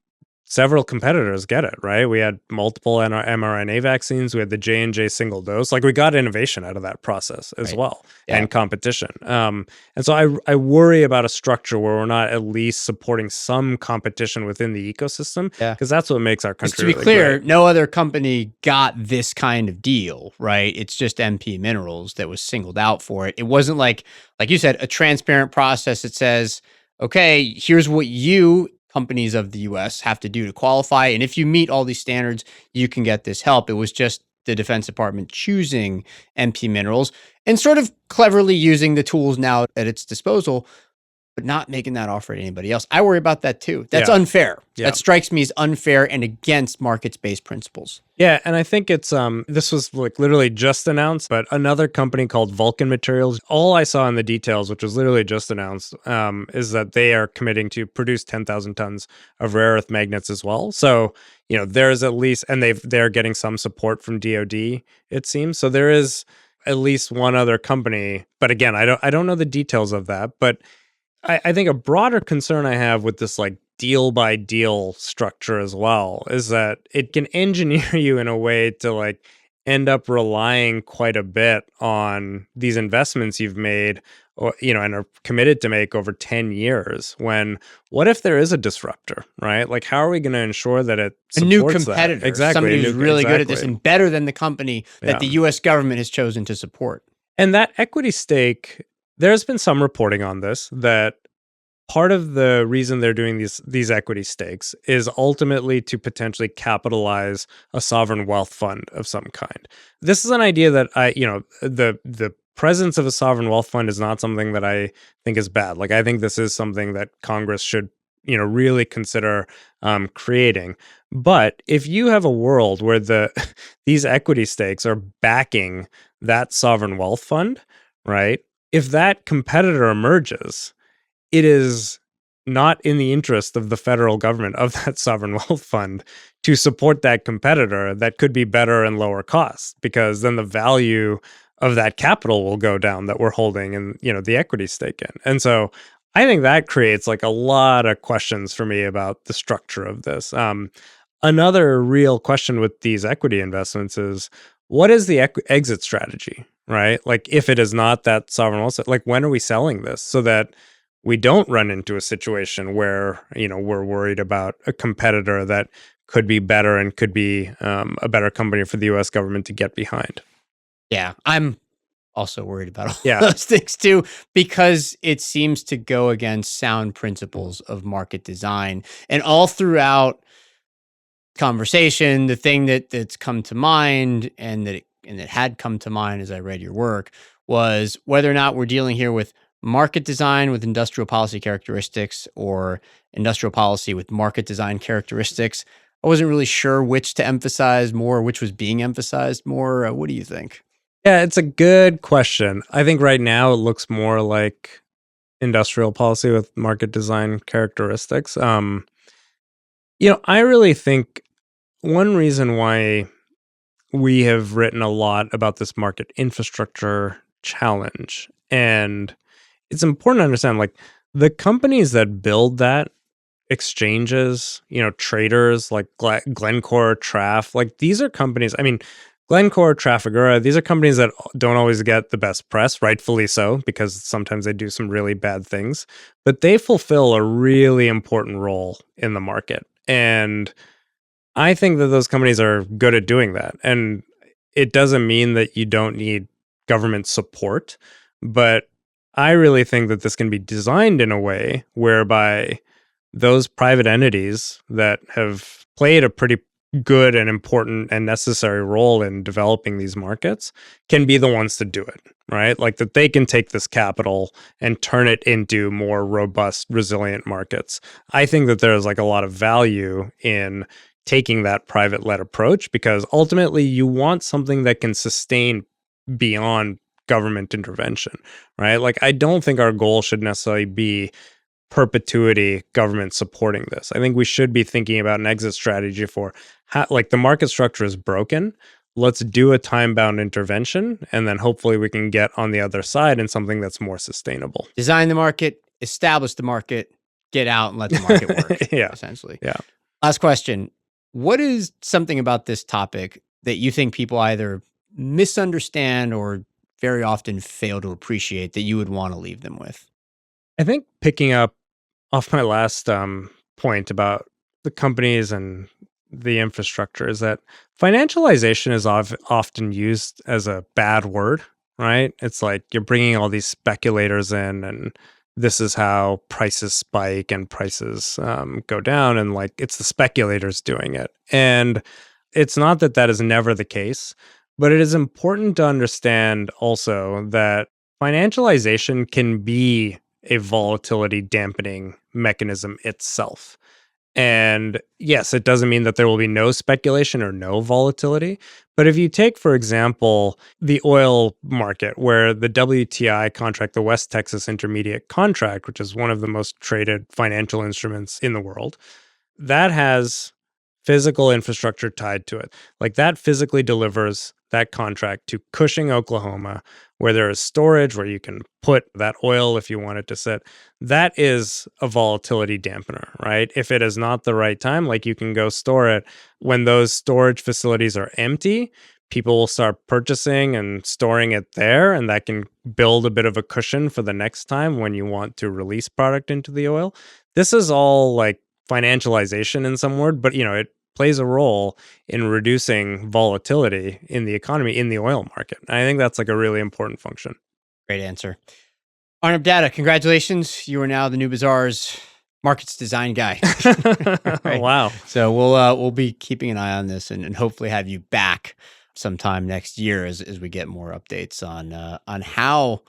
several competitors get it, right? We had multiple mRNA vaccines. We had the J&J single dose. Like we got innovation out of that process as well, and competition. And so I worry about a structure where we're not at least supporting some competition within the ecosystem, because that's what makes our country to be really clear, great. no other company got this kind of deal, right? It's just MP Minerals that was singled out for it. It wasn't like you said, a transparent process that says, okay, here's what you companies of the US have to do to qualify. And if you meet all these standards, you can get this help. It was just the Defense Department choosing MP Minerals and sort of cleverly using the tools now at its disposal, but not making that offer to anybody else. I worry about that too. That's unfair. That strikes me as unfair and against markets-based principles. Yeah, and I think it's this was like literally just announced, but another company called Vulcan Materials, all I saw in the details, which was literally just announced, is that they are committing to produce 10,000 tons of rare earth magnets as well. So, there's at least, and they're getting some support from DoD, it seems. So there is at least one other company, but again, I don't know the details of that, but I think a broader concern I have with this like deal by deal structure as well is that it can engineer you in a way to like end up relying quite a bit on these investments you've made, or and are committed to make over 10 years. When what if there is a disruptor, right? Like how are we going to ensure that it supports a new competitor, that? Exactly, somebody who's really good at this and better than the company that the US government has chosen to support? And that equity stake, there's been some reporting on this, that part of the reason they're doing these equity stakes is ultimately to potentially capitalize a sovereign wealth fund of some kind. This is an idea that the presence of a sovereign wealth fund is not something that I think is bad. Like I think this is something that Congress should really consider creating. But if you have a world where these equity stakes are backing that sovereign wealth fund, right? If that competitor emerges, it is not in the interest of the federal government, of that sovereign wealth fund, to support that competitor that could be better and lower cost, because then the value of that capital will go down that we're holding in, the equity stake in. And so I think that creates like a lot of questions for me about the structure of this. Another real question with these equity investments is, what is the exit strategy, right? Like if it is not that sovereign wealth, like when are we selling this so that we don't run into a situation where, we're worried about a competitor that could be better and could be a better company for the US government to get behind. Yeah, I'm also worried about all those things too, because it seems to go against sound principles of market design. And all throughout conversation, the thing that's come to mind and that had come to mind as I read your work was whether or not we're dealing here with market design with industrial policy characteristics or industrial policy with market design characteristics. I wasn't really sure which to emphasize more, which was being emphasized more. What do you think? Yeah, it's a good question. I think right now it looks more like industrial policy with market design characteristics. I really think one reason why we have written a lot about this market infrastructure challenge, and it's important to understand, like, the companies that build that exchanges, traders like Glencore, Traf, like these are companies. I mean, Glencore, Trafigura, these are companies that don't always get the best press, rightfully so, because sometimes they do some really bad things, but they fulfill a really important role in the market. And I think that those companies are good at doing that. And it doesn't mean that you don't need government support, but I really think that this can be designed in a way whereby those private entities that have played a pretty good and important and necessary role in developing these markets can be the ones to do it, right? Like that they can take this capital and turn it into more robust, resilient markets. I think that there's like a lot of value in taking that private-led approach, because ultimately you want something that can sustain beyond government intervention, right? Like I don't think our goal should necessarily be perpetuity government supporting this. I think we should be thinking about an exit strategy for how, like, the market structure is broken. Let's do a time-bound intervention, and then hopefully we can get on the other side in something that's more sustainable. Design the market, establish the market, get out and let the market work, Yeah. essentially. Yeah. Last question. What is something about this topic that you think people either misunderstand or very often fail to appreciate that you would want to leave them with? I think picking up off my last point about the companies and the infrastructure is that financialization is often used as a bad word, right? It's like you're bringing all these speculators in, and this is how prices spike and prices go down, and like it's the speculators doing it. And it's not that that is never the case, but it is important to understand also that financialization can be a volatility dampening mechanism itself. And yes, it doesn't mean that there will be no speculation or no volatility. But if you take, for example, the oil market, where the WTI contract, the West Texas Intermediate contract, which is one of the most traded financial instruments in the world, that has physical infrastructure tied to it. Like that physically delivers that contract to Cushing, Oklahoma, where there is storage where you can put that oil if you want it to sit. That is a volatility dampener, right? If it is not the right time, like you can go store it. When those storage facilities are empty, people will start purchasing and storing it there, and that can build a bit of a cushion for the next time when you want to release product into the oil. This is all like financialization in some word, but it plays a role in reducing volatility in the economy, in the oil market. And I think that's like a really important function. Great answer. Arnab Datta, congratulations. You are now the new Bazaar's markets design guy. Right. Wow. So we'll be keeping an eye on this and hopefully have you back sometime next year as we get more updates on how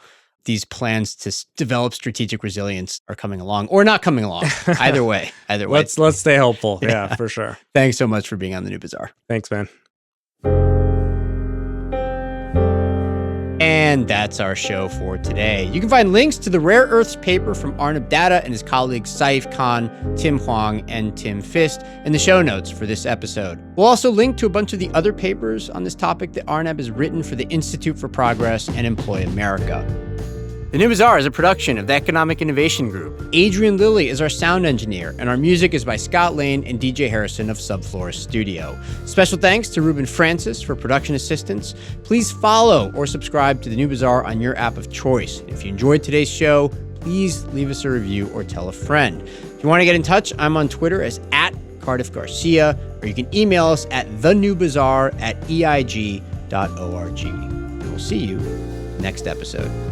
these plans to develop strategic resilience are coming along or not coming along. Either way. Let's stay hopeful. Yeah, for sure. Thanks so much for being on the new Bazaar. Thanks, man. And that's our show for today. You can find links to the rare earths paper from Arnab Datta and his colleagues Saif Khan, Tim Hwang, and Tim Fist in the show notes for this episode. We'll also link to a bunch of the other papers on this topic that Arnab has written for the Institute for Progress and Employ America. The New Bazaar is a production of the Economic Innovation Group. Adrian Lilly is our sound engineer, and our music is by Scott Lane and DJ Harrison of Subflorist Studio. Special thanks to Ruben Francis for production assistance. Please follow or subscribe to The New Bazaar on your app of choice. If you enjoyed today's show, please leave us a review or tell a friend. If you want to get in touch, I'm on Twitter as @CardiffGarcia, or you can email us at thenewbazaar@eig.org. We'll see you next episode.